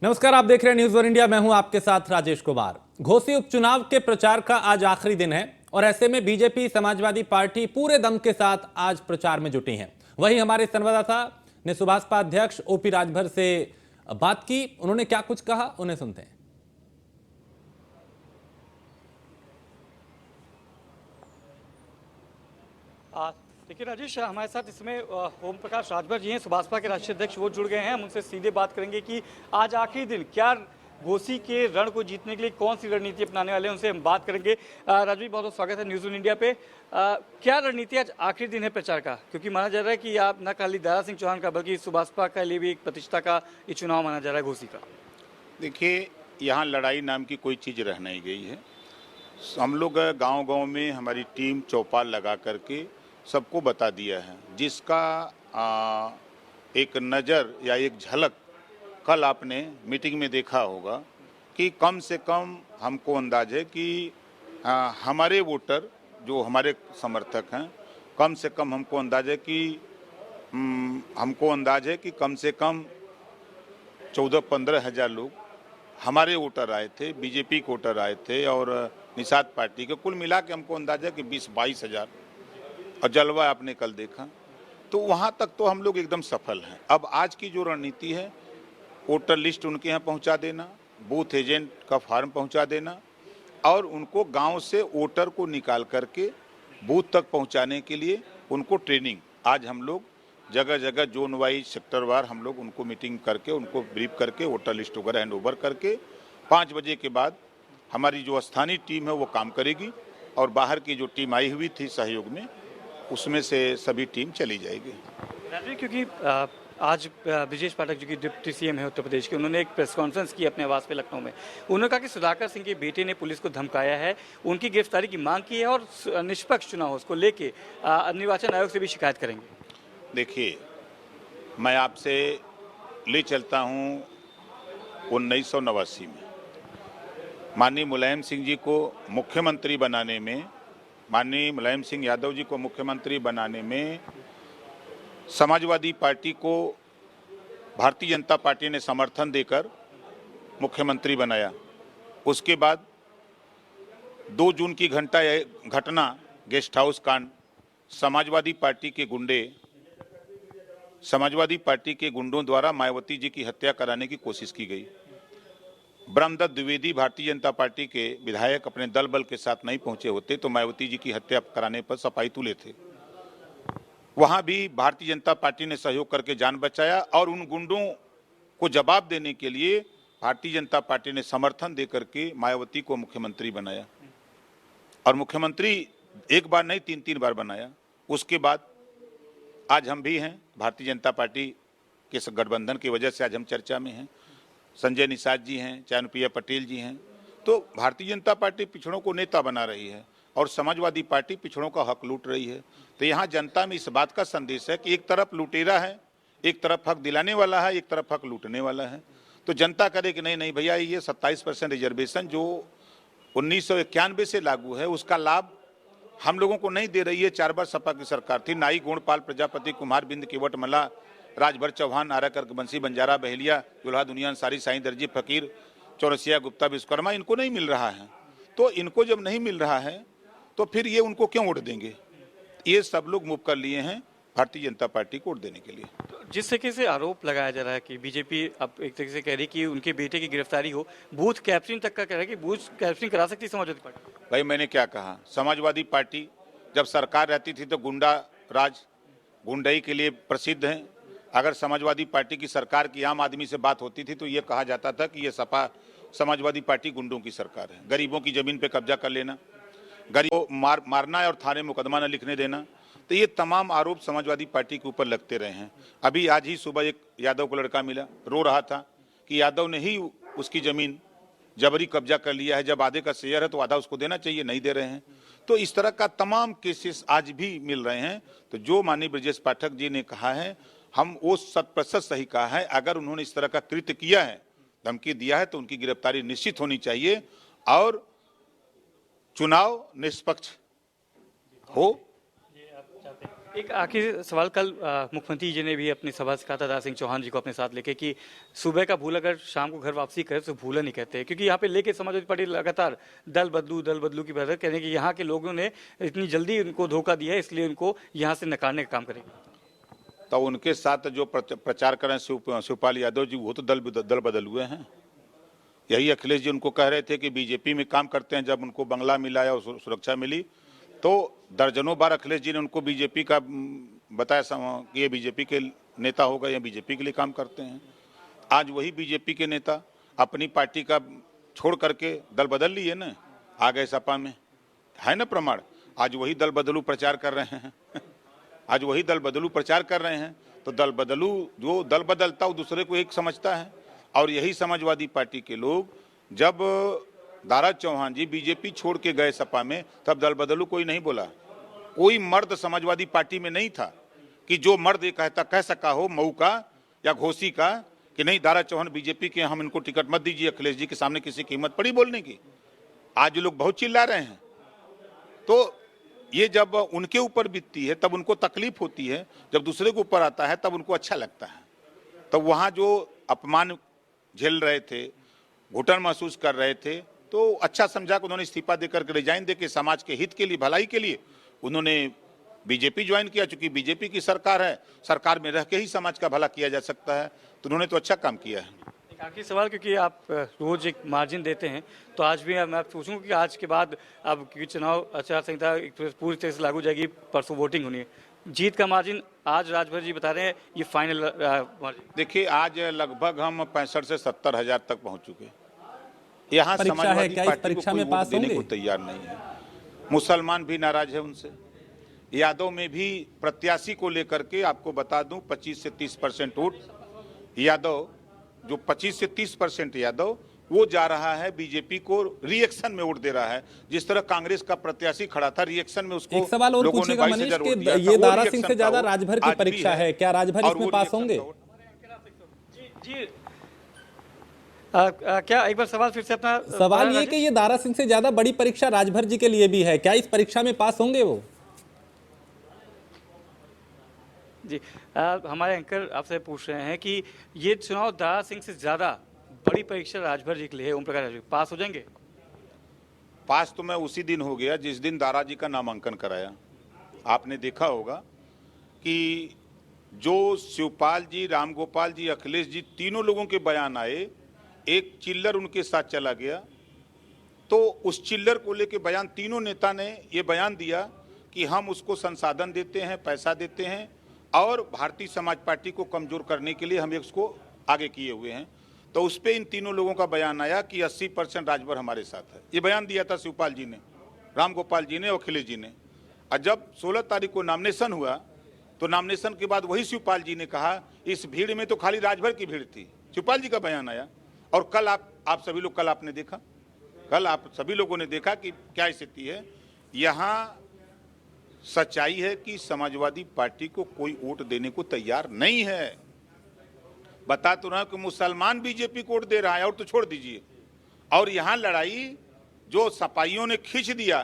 नमस्कार, आप देख रहे हैं न्यूज़ वन इंडिया। मैं हूं आपके साथ राजेश कुमार। घोसी उपचुनाव के प्रचार का आज आखिरी दिन है और ऐसे में बीजेपी समाजवादी पार्टी पूरे दम के साथ आज प्रचार में जुटी है। वहीं हमारे संवाददाता ने सुभाषपा अध्यक्ष ओपी राजभर से बात की। उन्होंने क्या कुछ कहा, उन्हें सुनते हैं। देखिए राजेश, हमारे साथ इसमें ओम प्रकाश राजभर जी हैं, सुभाषपा के राष्ट्रीय अध्यक्ष, वो जुड़ गए हैं। हम उनसे सीधे बात करेंगे कि आज आखिरी दिन क्या घोसी के रण को जीतने के लिए कौन सी रणनीति अपनाने वाले हैं, उनसे हम बात करेंगे। राजभर जी, बहुत बहुत स्वागत है न्यूज़ वन इंडिया पे। क्या रणनीति आज आखिरी दिन है प्रचार का, क्योंकि माना जा रहा है कि आप न खाली दारा सिंह चौहान का बल्कि सुभाषपा के लिए भी एक प्रतिष्ठा का ये चुनाव माना जा रहा है घोसी का। देखिए, यहाँ लड़ाई नाम की कोई चीज़ रह नहीं गई है। हम लोग गांव-गांव में हमारी टीम चौपाल लगा करके सबको बता दिया है, जिसका एक नज़र या एक झलक कल आपने मीटिंग में देखा होगा कि कम से कम हमको अंदाज है कि हमारे वोटर जो हमारे समर्थक हैं, कम से कम हमको अंदाज है कि कम से कम 14-15 हज़ार लोग हमारे वोटर आए थे, बीजेपी के वोटर आए थे और निषाद पार्टी के। कुल मिला के हमको अंदाजा है कि 20-22 हज़ार। और जलवा आपने कल देखा, तो वहाँ तक तो हम लोग एकदम सफल हैं। अब आज की जो रणनीति है, वोटर लिस्ट उनके यहाँ पहुँचा देना, बूथ एजेंट का फॉर्म पहुँचा देना और उनको गांव से वोटर को निकाल करके बूथ तक पहुँचाने के लिए उनको ट्रेनिंग। आज हम लोग जगह जगह जोन वाइज सेक्टर वार हम लोग उनको मीटिंग करके उनको ब्रीफ करके वोटर लिस्ट वगैरह हैंड ओवर करके 5 बजे के बाद हमारी जो स्थानीय टीम है वो काम करेगी और बाहर की जो टीम आई हुई थी सहयोग में, उसमें से सभी टीम चली जाएगी। क्योंकि आज ब्रजेश पाठक जो कि डिप्टी सीएम है उत्तर प्रदेश के, उन्होंने एक प्रेस कॉन्फ्रेंस की अपने आवास पे लखनऊ में। उन्होंने कहा कि सुधाकर सिंह के बेटे ने पुलिस को धमकाया है, उनकी गिरफ्तारी की मांग की है और निष्पक्ष चुनाव उसको लेके निर्वाचन आयोग से भी शिकायत करेंगे। देखिए, मैं आपसे ले चलता हूँ 1989 में माननीय मुलायम सिंह जी को मुख्यमंत्री बनाने में, माननीय मुलायम सिंह यादव जी को मुख्यमंत्री बनाने में समाजवादी पार्टी को भारतीय जनता पार्टी ने समर्थन देकर मुख्यमंत्री बनाया। उसके बाद 2 जून की घटना गेस्ट हाउस कांड, समाजवादी पार्टी के गुंडों द्वारा मायावती जी की हत्या कराने की कोशिश की गई। ब्रह्मदत्त द्विवेदी भारतीय जनता पार्टी के विधायक अपने दल बल के साथ नहीं पहुंचे होते तो मायावती जी की हत्या कराने पर सफाई तुले थे। वहां भी भारतीय जनता पार्टी ने सहयोग करके जान बचाया और उन गुंडों को जवाब देने के लिए भारतीय जनता पार्टी ने समर्थन देकर के मायावती को मुख्यमंत्री बनाया और मुख्यमंत्री एक बार नहीं 3-3 बार बनाया। उसके बाद आज हम भी हैं, भारतीय जनता पार्टी के गठबंधन की वजह से आज हम चर्चा में हैं। संजय निषाद जी हैं, चाहे अनुप्रिया पटेल जी हैं। तो भारतीय जनता पार्टी पिछड़ों को नेता बना रही है और समाजवादी पार्टी पिछड़ों का हक लूट रही है। तो यहाँ जनता में इस बात का संदेश है कि एक तरफ लुटेरा है, एक तरफ हक दिलाने वाला है, एक तरफ हक लूटने वाला है। तो जनता करे कि नहीं नहीं भैया, ये 27% रिजर्वेशन जो 1991 से लागू है उसका लाभ हम लोगों को नहीं दे रही है। 4 बार सपा की सरकार थी, नाई गोणपाल प्रजापति कुमार बिंद केवट मला राजभर चौहान आराकर बंसी बंजारा बहेलिया दुल्हा दुनिया अंसारी साईं दर्जी फकीर चौरसिया गुप्ता विश्वकर्मा, इनको नहीं मिल रहा है। तो इनको जब नहीं मिल रहा है तो फिर ये उनको क्यों वोट देंगे? ये सब लोग मूव कर लिए हैं भारतीय जनता पार्टी को वोट देने के लिए। तो जिस तरीके से आरोप लगाया जा रहा है कि बीजेपी अब एक तरीके से कह रही है कि उनके बेटे की गिरफ्तारी हो, बूथ कैप्चरिंग तक का कह रहा है कि बूथ कैप्चरिंग करा सकती है समाजवादी पार्टी। भाई मैंने क्या कहा, समाजवादी पार्टी जब सरकार रहती थी तो गुंडा राज गुंडई के लिए प्रसिद्ध है। अगर समाजवादी पार्टी की सरकार की आम आदमी से बात होती थी तो ये कहा जाता था कि ये सपा समाजवादी पार्टी गुंडों की सरकार है। गरीबों की जमीन पे कब्जा कर लेना, गरीबों को मारना और थाने मुकदमा न लिखने देना, तो ये तमाम आरोप समाजवादी पार्टी के ऊपर लगते रहे हैं। अभी आज ही सुबह एक यादव को लड़का मिला, रो रहा था कि यादव ने ही उसकी जमीन जबरी कब्जा कर लिया है, जब आधे का शेयर है तो आधा उसको देना चाहिए, नहीं दे रहे हैं। तो इस तरह का तमाम केसेस आज भी मिल रहे हैं। तो जो माननीय ब्रजेश पाठक जी ने कहा है, हम वो 100% सही कहा है। अगर उन्होंने इस तरह का कृत्य किया है, धमकी दिया है, तो उनकी गिरफ्तारी निश्चित होनी चाहिए और चुनाव निष्पक्ष हो। एक आखिरी सवाल, कल मुख्यमंत्री जी ने भी अपनी सभा से कहा था दारा सिंह चौहान जी को अपने साथ लेके कि सुबह का भूल अगर शाम को घर वापसी करे तो भूला नहीं कहते, क्योंकि यहाँ पे लेके समाजवादी पार्टी लगातार दल बदलू की बात कहने कि यहाँ के लोगों ने इतनी जल्दी उनको धोखा दिया है, इसलिए उनको यहाँ से नकारने का काम करेगी। तो उनके साथ जो प्रचार करें शिवपाल यादव जी, वो तो दल बदल हुए हैं। यही अखिलेश जी उनको कह रहे थे कि बीजेपी में काम करते हैं। जब उनको बंगला मिला या सुरक्षा मिली तो दर्जनों बार अखिलेश जी ने उनको बीजेपी का बताया कि ये बीजेपी के नेता होगा या बीजेपी के लिए काम करते हैं। आज वही बीजेपी के नेता अपनी पार्टी का छोड़ करके दल बदल लिए ना, आ गए सपा में, है ना प्रमाण। आज वही दल बदलू प्रचार कर रहे हैं आज वही दल बदलू प्रचार कर रहे हैं। तो दल बदलू, जो दल बदलता वो दूसरे को एक समझता है। और यही समाजवादी पार्टी के लोग, जब दारा चौहान जी बीजेपी छोड़ के गए सपा में, तब दल बदलू कोई नहीं बोला। कोई मर्द समाजवादी पार्टी में नहीं था कि जो मर्द ये कह सका हो मऊ का या घोसी का कि नहीं दारा चौहान बीजेपी के, हम इनको टिकट मत दीजिए। अखिलेश जी के सामने किसी की हिम्मत पड़ी बोलने की? आज लोग बहुत चिल्ला रहे हैं। तो ये जब उनके ऊपर बीतती है तब उनको तकलीफ होती है, जब दूसरे के ऊपर आता है तब उनको अच्छा लगता है। तो वहाँ जो अपमान झेल रहे थे, घुटन महसूस कर रहे थे, तो अच्छा समझा कि उन्होंने इस्तीफा देकर के रिजाइन देकर समाज के हित के लिए, भलाई के लिए उन्होंने बीजेपी ज्वाइन किया। चूंकि बीजेपी की सरकार है, सरकार में रह के ही समाज का भला किया जा सकता है, तो उन्होंने तो अच्छा काम किया है। एक आखिरी सवाल, क्योंकि आप रोज एक मार्जिन देते हैं, तो आज भी मैं पूछूंगा कि आज के बाद अब क्योंकि चुनाव आचार संहिता पूरी तरह से लागू जाएगी, परसों वोटिंग होनी है, जीत का मार्जिन आज राजभर जी बता रहे हैं ये फाइनल मार्जिन? देखिए, आज लगभग हम 65 से 70 हजार तक पहुंच चुके। यहाँ परीक्षा है, समाजवादी क्या इस पार्टी को परीक्षा कोई में वोट पास देने होंगे? को तैयार नहीं है। मुसलमान भी नाराज है उनसे। यादव में भी प्रत्याशी को लेकर के आपको बता दूं 25 से 30% वोट यादव, जो 25 से 30% यादव, वो जा रहा है बीजेपी को, रिएक्शन में वोट दे रहा है। जिस तरह कांग्रेस का प्रत्याशी खड़ा था, रिएक्शन में उसको एक सवाल और लोगों ने पूछेगा 22,000 मनीष वोट कि दिया था, ये वो दारा रिएक्शन सिंह से था, ज्यादा वो राजभर की आज भी परीक्षा है, क्या राजभर और इसमें वो पास रिएक्शन होंगे? था। जी क्या एक बार सवाल फिर से अपना सवाल ये कि ये दारा सिंह से ज्यादा बड़ी परीक्षा राजभर जी के लिए भी है, क्या इस परीक्षा में पास होंगे वो? जी हमारे एंकर आपसे पूछ रहे हैं कि ये चुनाव दारा सिंह से ज्यादा बड़ी परीक्षा राजभर जी के लिए है, ओम प्रकाश जी पास हो जाएंगे? पास तो मैं उसी दिन हो गया जिस दिन दारा जी का नामांकन कराया। आपने देखा होगा कि जो शिवपाल जी, रामगोपाल जी, अखिलेश जी, तीनों लोगों के बयान आए, एक चिल्लर उनके साथ चला गया। तो उस चिल्लर को लेके बयान, तीनों नेता ने ये बयान दिया कि हम उसको संसाधन देते हैं, पैसा देते हैं और भारतीय समाज पार्टी को कमजोर करने के लिए हम उसको आगे किए हुए हैं। तो उस पर इन तीनों लोगों का बयान आया कि 80% राजभर हमारे साथ है। ये बयान दिया था शिवपाल जी ने, रामगोपाल जी ने और अखिलेश जी ने। और जब 16 तारीख को नॉमिनेशन हुआ तो नॉमिनेशन के बाद वही शिवपाल जी ने कहा इस भीड़ में तो खाली राजभर की भीड़ थी। शिवपाल जी का बयान आया। और कल आप सभी लोग, कल आपने देखा, कल आप सभी लोगों ने देखा कि क्या स्थिति है। यहाँ सच्चाई है कि समाजवादी पार्टी को कोई वोट देने को तैयार नहीं है। बता तो रहा हूं कि मुसलमान बीजेपी को वोट दे रहा है, और तो छोड़ दीजिए। और यहाँ लड़ाई जो सपाइयों ने खींच दिया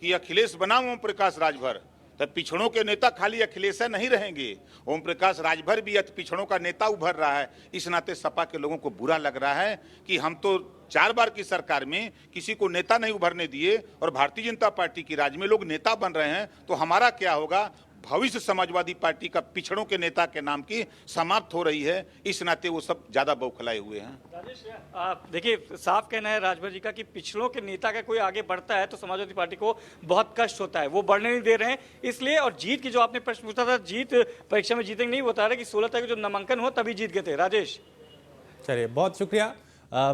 कि अखिलेश बनाम ओम प्रकाश राजभर, तब पिछड़ों के नेता खाली अखिलेश नहीं रहेंगे, ओम प्रकाश राजभर भी पिछड़ों का नेता उभर रहा है। इस नाते सपा के लोगों को बुरा लग रहा है कि हम तो 4 बार की सरकार में किसी को नेता नहीं उभरने दिए और भारतीय जनता पार्टी की राज में लोग नेता बन रहे हैं, तो हमारा क्या होगा। भविष्य समाजवादी पार्टी का पिछड़ों के नेता के नाम की समाप्त हो रही है। इस नाते वो सब ज्यादा बौखलाए हुए हैं। राजेश, देखिए साफ कहना है राजभर जी का कि पिछड़ों के नेता का कोई आगे बढ़ता है तो समाजवादी पार्टी को बहुत कष्ट होता है, वो बढ़ने नहीं दे रहे हैं इसलिए। और जीत की जो आपने प्रश्न पूछा था, जीत परीक्षा में जीतेंगे नहीं, बता रहे कि 16 तारीख को जब नामांकन हो तभी जीत गए थे। राजेश, चलिए, बहुत शुक्रिया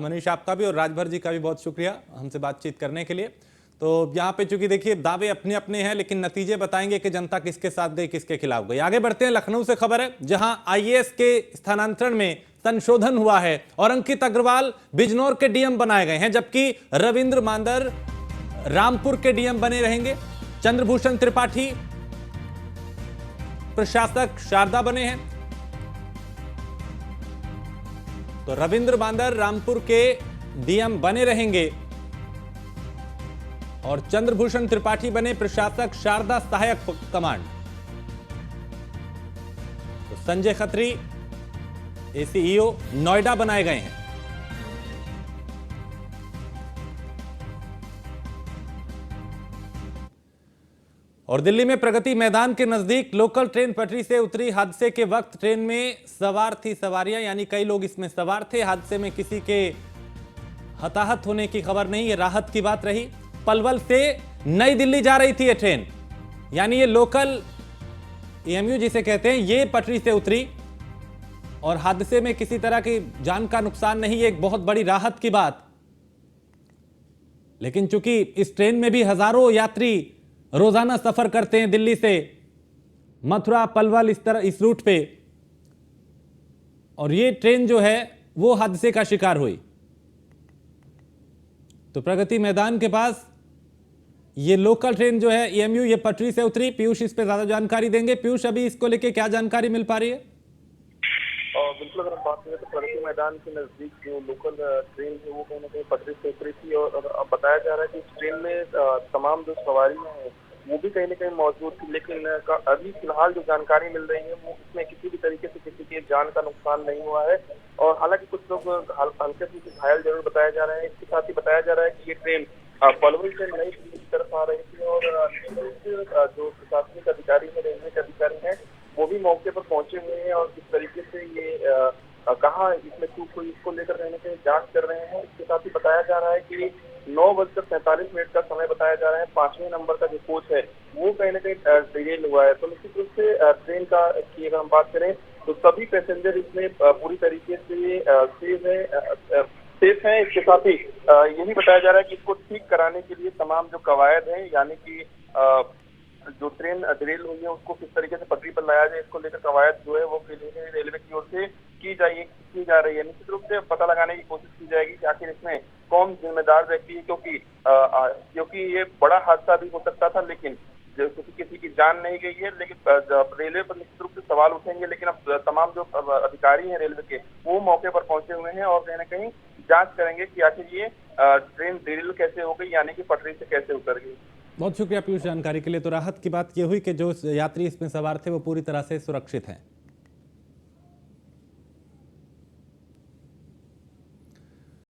मनीष आपका भी और राजभर जी का भी बहुत शुक्रिया हमसे बातचीत करने के लिए। तो यहाँ पे चूंकि देखिए दावे अपने अपने हैं, लेकिन नतीजे बताएंगे कि जनता किसके साथ गई, किसके खिलाफ गई। आगे बढ़ते हैं, लखनऊ से खबर है जहां आईएएस के स्थानांतरण में संशोधन हुआ है और अंकित अग्रवाल बिजनौर के डीएम बनाए गए हैं, जबकि रविंद्र मांदर रामपुर के डीएम बने रहेंगे। चंद्रभूषण त्रिपाठी प्रशासक शारदा बने हैं। तो रविंद्र मांदर रामपुर के डीएम बने रहेंगे और चंद्रभूषण त्रिपाठी बने प्रशासक शारदा सहायक कमांड। संजय खत्री एसीईओ नोएडा बनाए गए हैं। और दिल्ली में प्रगति मैदान के नजदीक लोकल ट्रेन पटरी से उतरी। हादसे के वक्त ट्रेन में सवार थी सवारियां, यानी कई लोग इसमें सवार थे। हादसे में किसी के हताहत होने की खबर नहीं, ये राहत की बात रही। पलवल से नई दिल्ली जा रही थी ये ट्रेन, यानी ये लोकल एएमयू जिसे कहते हैं, ये पटरी से उतरी और हादसे में किसी तरह की जान का नुकसान नहीं, ये एक बहुत बड़ी राहत की बात। लेकिन चूंकि इस ट्रेन में भी हजारों यात्री रोजाना सफर करते हैं दिल्ली से मथुरा पलवल, इस रूट पे, और ये ट्रेन जो है वो हादसे का शिकार हुई। तो प्रगति मैदान के पास ये लोकल ट्रेन जो है एएमयू, ये पटरी से उतरी। पीयूष इस पे ज्यादा जानकारी देंगे। पीयूष, अभी इसको लेके क्या जानकारी मिल पा रही है? बिल्कुल, अगर हम बात करें तो प्रगति मैदान के नजदीक जो लोकल ट्रेन है वो कहीं ना कहीं पटरी से उतरी थी और अब बताया जा रहा है कि इस ट्रेन में तमाम जो सवारियां हैं वो भी कहीं ना कहीं मौजूद थी, लेकिन अभी फिलहाल जो जानकारी मिल रही है वो इसमें किसी भी तरीके से किसी की जान का नुकसान नहीं हुआ है। और हालांकि कुछ लोग हल्के से घायल जरूर बताया जा रहे हैं। इसके साथ ही बताया जा रहा है कि ये ट्रेन पलवल से नई दिल्ली की तरफ आ रही थी और जो प्रशासनिक अधिकारी है, रेलवे के अधिकारी हैं, वो भी मौके पर पहुंचे हुए हैं और किस तरीके से ये कहाँ इसमें चूक हुई इसको लेकर कहीं ना कहीं जांच कर रहे हैं। इसके साथ ही बताया जा रहा है कि 9:47 का समय बताया जा रहा है। 5वें नंबर का जो कोच है वो कहीं ना कहीं डिरेल हुआ है। तो निश्चित रूप से ट्रेन का की अगर हम बात करें तो सभी पैसेंजर इसमें पूरी तरीके से सेफ है। इसके साथ ही यही बताया जा रहा है कि इसको ठीक कराने के लिए तमाम जो कवायद है, यानी कि जो ट्रेन डिरेल हुई है उसको किस तरीके से पटरी पर लाया जाए, इसको लेकर कवायद जो है वो रेलवे की ओर से की जा रही है। निश्चित रूप से पता लगाने की कोशिश की जाएगी कि आखिर इसमें कौन जिम्मेदार व्यक्ति है, क्योंकि ये बड़ा हादसा भी हो सकता था, लेकिन किसी की जान नहीं गई है। लेकिन रेलवे पर निश्चित रूप से सवाल उठेंगे, लेकिन अब तमाम जो अधिकारी हैं रेलवे के वो मौके पर पहुंचे हुए हैं और कहीं ना कहीं जांच करेंगे कि आखिर ये ट्रेन डिरेल कैसे हो गई, यानी कि पटरी से कैसे उतर गई। बहुत शुक्रिया पीयूष जानकारी के लिए। तो राहत की बात यह हुई कि जो यात्री इसमें सवार थे वो पूरी तरह से सुरक्षित हैं।